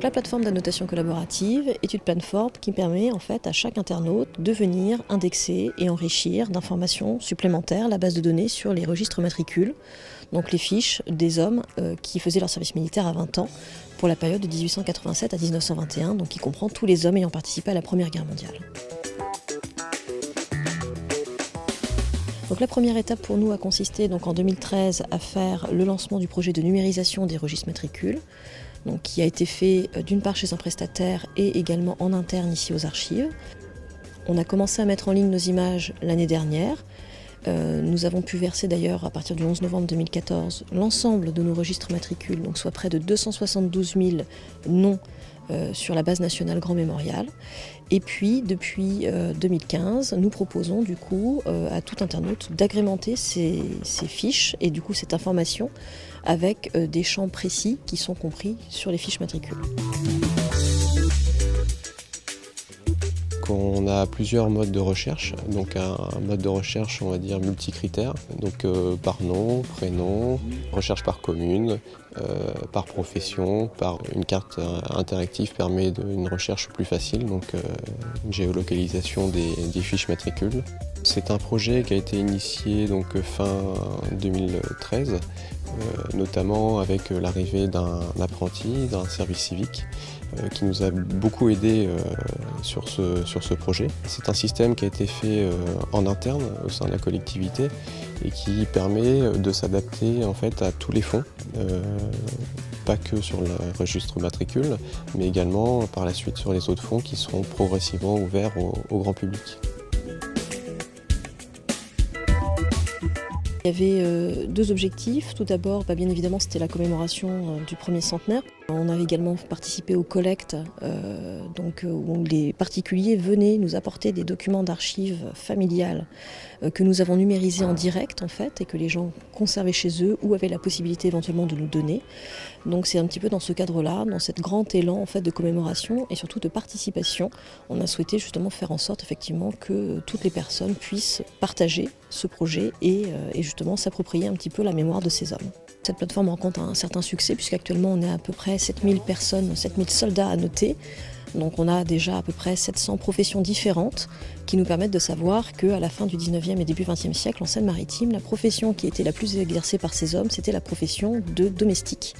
La plateforme d'annotation collaborative est une plateforme qui permet en fait à chaque internaute de venir indexer et enrichir d'informations supplémentaires la base de données sur les registres matricules, donc les fiches des hommes qui faisaient leur service militaire à 20 ans pour la période de 1887 à 1921, donc qui comprend tous les hommes ayant participé à la Première Guerre mondiale. Donc la première étape pour nous a consisté donc en 2013 à faire le lancement du projet de numérisation des registres matricules, donc qui a été fait d'une part chez un prestataire et également en interne ici aux archives. On a commencé à mettre en ligne nos images l'année dernière. Nous avons pu verser d'ailleurs à partir du 11 novembre 2014 l'ensemble de nos registres matricules, donc soit près de 272 000 noms sur la base nationale Grand Mémorial. Et puis depuis 2015, nous proposons du coup à tout internaute d'agrémenter ces fiches et du coup cette information avec des champs précis qui sont compris sur les fiches matricules. On a plusieurs modes de recherche, donc un mode de recherche on va dire multicritère, donc par nom, prénom, recherche par commune, par profession, par une carte interactive permet une recherche plus facile, donc une géolocalisation des fiches matricules. C'est un projet qui a été initié donc fin 2013, notamment avec l'arrivée d'un apprenti d'un service civique qui nous a beaucoup aidé sur ce projet. C'est un système qui a été fait en interne au sein de la collectivité et qui permet de s'adapter en fait à tous les fonds, pas que sur le registre matricule, mais également par la suite sur les autres fonds qui seront progressivement ouverts au grand public. Il y avait deux objectifs. Tout d'abord, bien évidemment, c'était la commémoration du premier centenaire. On avait également participé aux collectes où les particuliers venaient nous apporter des documents d'archives familiales que nous avons numérisés en direct en fait et que les gens conservaient chez eux ou avaient la possibilité éventuellement de nous donner. Donc c'est un petit peu dans ce cadre-là, dans cet grand élan en fait de commémoration et surtout de participation, on a souhaité justement faire en sorte effectivement que toutes les personnes puissent partager ce projet et justement s'approprier un petit peu la mémoire de ces hommes. Cette plateforme rencontre un certain succès puisqu'actuellement on est à peu près 7000 personnes, 7000 soldats à noter. Donc on a déjà à peu près 700 professions différentes qui nous permettent de savoir qu'à la fin du 19e et début 20e siècle en Seine-Maritime, la profession qui était la plus exercée par ces hommes, c'était la profession de domestique.